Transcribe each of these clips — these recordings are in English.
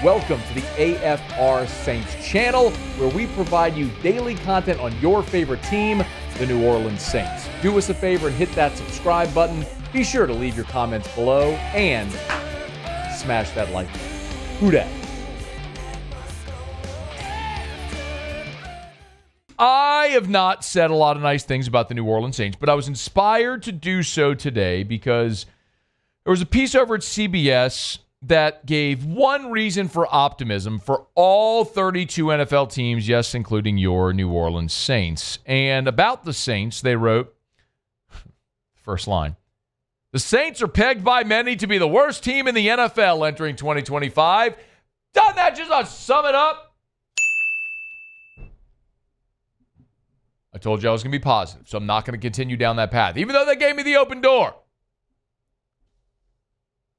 Welcome to the AFR Saints channel, where we provide you daily content on your favorite team, the New Orleans Saints. Do us a favor and hit that subscribe button. Be sure to leave your comments below and smash that like button. Who dat? I have not said a lot of nice things about the New Orleans Saints, but I was inspired to do so today because there was a piece over at CBS that gave one reason for optimism for all 32 NFL teams, yes, including your New Orleans Saints. And about the Saints, they wrote, first line, "The Saints are pegged by many to be the worst team in the NFL entering 2025. Doesn't that just sum it up?" I told you I was going to be positive, so I'm not going to continue down that path, even though they gave me the open door.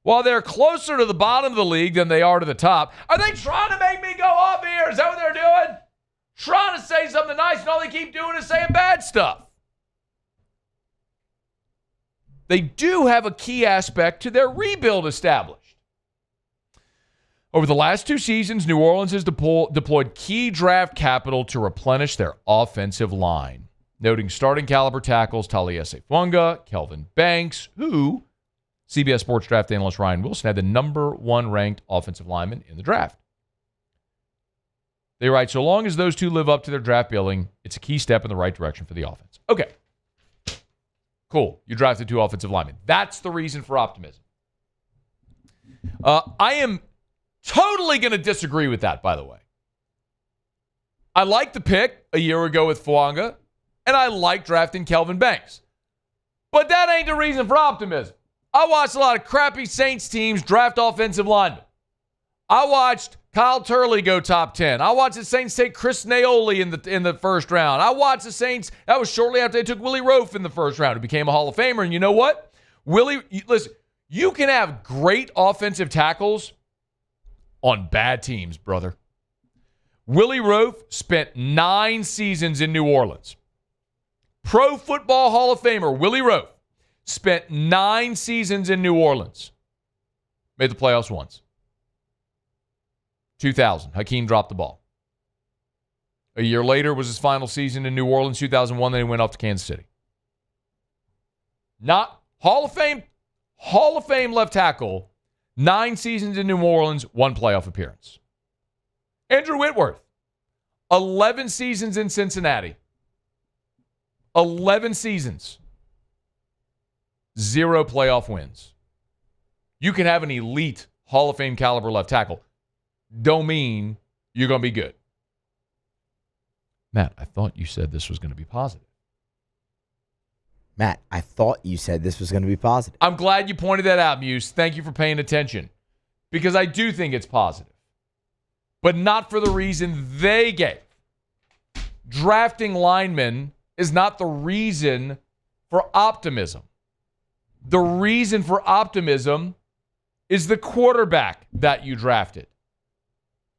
While they're closer to the bottom of the league than they are to the top, are they trying to make me go off here? Is that what they're doing? Trying to say something nice, and all they keep doing is saying bad stuff. They do have a key aspect to their rebuild established. Over the last 2 seasons, New Orleans has deployed key draft capital to replenish their offensive line, noting starting caliber tackles Taliesin Fuanga, Kelvin Banks, who CBS Sports draft analyst Ryan Wilson had the number 1 ranked offensive lineman in the draft. They write, so long as those two live up to their draft billing, it's a key step in the right direction for the offense. Okay. Cool. You drafted 2 offensive linemen. That's the reason for optimism. I am totally going to disagree with that, by the way. I liked the pick a year ago with Fuanga, and I like drafting Kelvin Banks. But that ain't the reason for optimism. I watched a lot of crappy Saints teams draft offensive linemen. I watched Kyle Turley go top 10. I watched the Saints take Chris Naoli in the first round. I watched the Saints, that was shortly after they took Willie Roaf in the first round, who became a Hall of Famer. And you know what? Listen, you can have great offensive tackles on bad teams, brother. Willie Roaf spent 9 seasons in New Orleans. Pro Football Hall of Famer Willie Roaf spent 9 seasons in New Orleans. Made the playoffs once. 2000, Hakeem dropped the ball. A year later was his final season in New Orleans, 2001. Then he went off to Kansas City. Not Hall of Fame left tackle, 9 seasons in New Orleans, 1 playoff appearance. Andrew Whitworth, 11 seasons in Cincinnati. 11 seasons. 0 playoff wins. You can have an elite Hall of Fame caliber left tackle. Don't mean you're going to be good. Matt, I thought you said this was going to be positive. Matt, I thought you said this was going to be positive. I'm glad you pointed that out, Muse. Thank you for paying attention. Because I do think it's positive. But not for the reason they gave. Drafting linemen is not the reason for optimism. The reason for optimism is the quarterback that you drafted.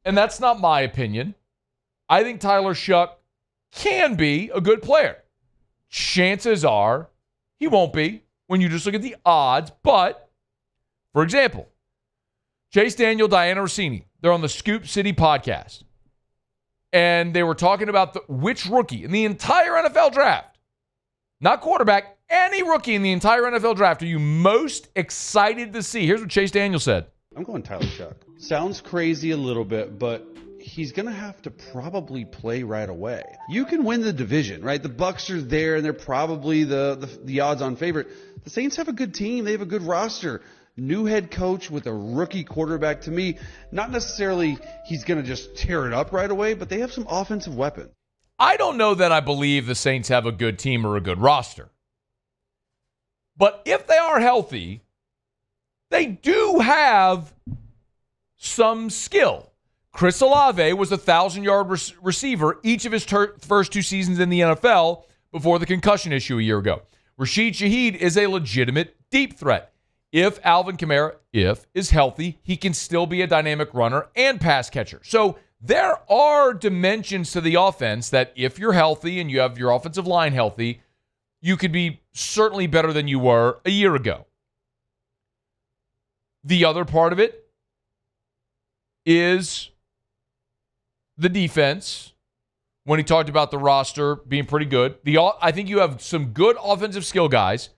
And that's not my opinion. I think Tyler Shough can be a good player. Chances are he won't be when you just look at the odds. But, for example, Chase Daniel, Diana Rossini, they're on the Scoop City podcast. And they were talking about which rookie in the entire NFL draft, not quarterback, any rookie in the entire NFL draft are you most excited to see? Here's what Chase Daniel said. I'm going Tyler Shough. Sounds crazy a little bit, but he's going to have to probably play right away. You can win the division, right? The Bucs are there, and they're probably the odds-on favorite. The Saints have a good team. They have a good roster. New head coach with a rookie quarterback. To me, not necessarily he's going to just tear it up right away, but they have some offensive weapons. I don't know that I believe the Saints have a good team or a good roster. But if they are healthy, they do have some skill. Chris Olave was a 1,000-yard receiver each of his first 2 seasons in the NFL before the concussion issue a year ago. Rashid Shaheed is a legitimate deep threat. If Alvin Kamara, is healthy, he can still be a dynamic runner and pass catcher. So there are dimensions to the offense that if you're healthy and you have your offensive line healthy, you could be certainly better than you were a year ago. The other part of it, is the defense when he talked about the roster being pretty good. I think you have some good offensive skill guys.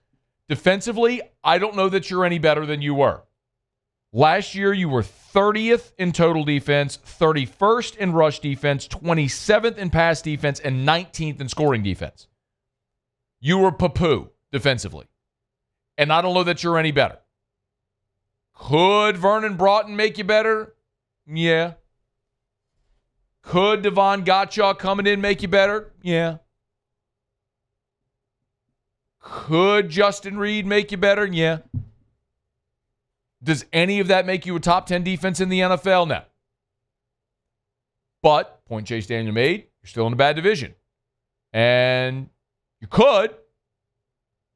Defensively, I don't know that you're any better than you were. Last year, you were 30th in total defense, 31st in rush defense, 27th in pass defense, and 19th in scoring defense. You were poo-poo defensively. And I don't know that you're any better. Could Vernon Broughton make you better? Yeah. Could Devon Gottschalk coming in make you better? Yeah. Could Justin Reed make you better? Yeah. Does any of that make you a top 10 defense in the NFL? No. But, point Chase Daniel made, you're still in a bad division. And you could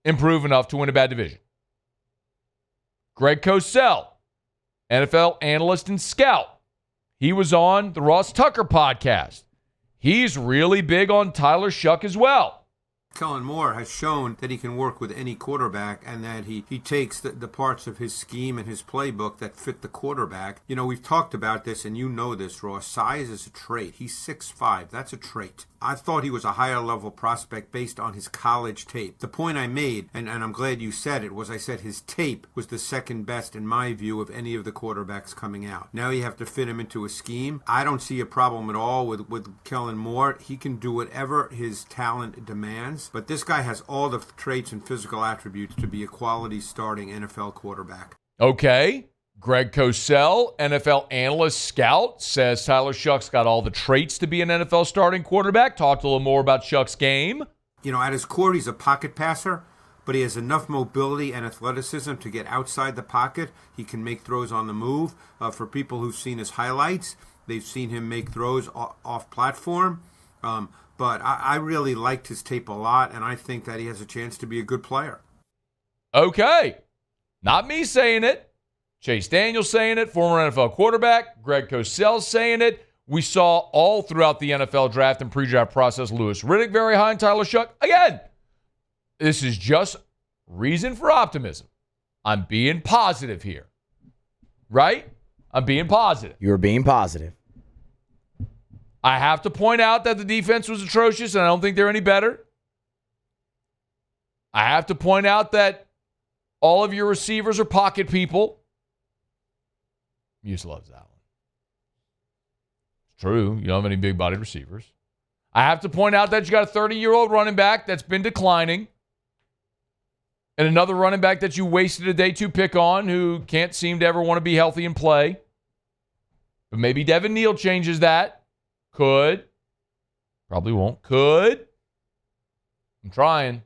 improve enough to win a bad division. Greg Cosell, NFL analyst and scout. He was on the Ross Tucker podcast. He's really big on Tyler Shough as well. Kellen Moore has shown that he can work with any quarterback and that he takes the parts of his scheme and his playbook that fit the quarterback. You know, we've talked about this, and you know this, Ross. Size is a trait. He's 6'5". That's a trait. I thought he was a higher level prospect based on his college tape. The point I made, and I'm glad you said it, was I said his tape was the second best in my view of any of the quarterbacks coming out. Now you have to fit him into a scheme. I don't see a problem at all with Kellen Moore. He can do whatever his talent demands, but this guy has all the traits and physical attributes to be a quality starting NFL quarterback. Okay. Greg Cosell, NFL analyst scout, says Tyler Shough's got all the traits to be an NFL starting quarterback. Talked a little more about Shough's game. You know, at his core, he's a pocket passer, but he has enough mobility and athleticism to get outside the pocket. He can make throws on the move. For people who've seen his highlights, they've seen him make throws off platform. But I really liked his tape a lot, and I think that he has a chance to be a good player. Okay. Not me saying it. Chase Daniel saying it, former NFL quarterback. Greg Cosell saying it. We saw all throughout the NFL draft and pre-draft process Louis Riddick very high and Tyler Shough. Again, this is just reason for optimism. I'm being positive here. Right? I'm being positive. You're being positive. I have to point out that the defense was atrocious, and I don't think they're any better. I have to point out that all of your receivers are pocket people. Muse loves that one. It's true. You don't have any big-bodied receivers. I have to point out that you got a 30-year-old running back that's been declining and another running back that you wasted a day 2 pick on who can't seem to ever want to be healthy and play. But maybe Devin Neal changes that. Could. Probably won't. Could. I'm trying.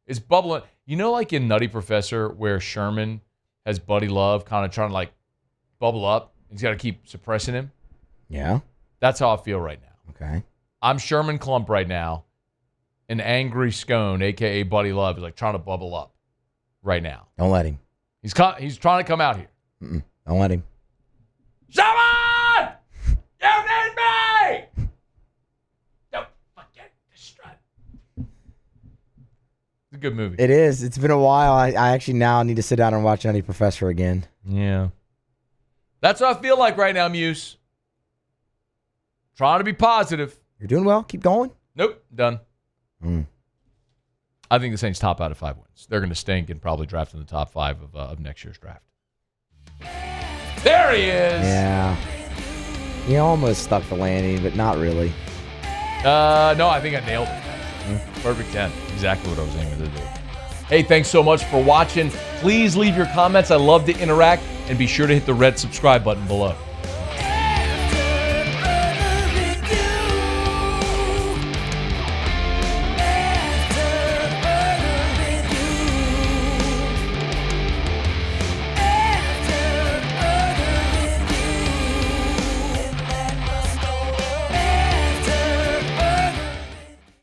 It's bubbling. You know, like in Nutty Professor where Sherman has Buddy Love kind of trying to like bubble up. He's got to keep suppressing him. Yeah. That's how I feel right now. Okay. I'm Sherman Clump right now. An angry scone, a.k.a. Buddy Love, is like trying to bubble up right now. Don't let him. He's trying to come out here. Don't let him. Someone! You need me! Don't forget to strut. It's a good movie. It is. It's been a while. I actually now need to sit down and watch Nutty Professor again. Yeah. That's what I feel like right now, Muse. Trying to be positive. You're doing well. Keep going. Nope. Done. I think the Saints top out of 5 wins. They're going to stink and probably draft in the top 5 of next year's draft. There he is. Yeah. He almost stuck the landing, but not really. No, I think I nailed it. Perfect 10. Exactly what I was aiming to do. Hey, thanks so much for watching. Please leave your comments. I love to interact. And be sure to hit the red subscribe button below.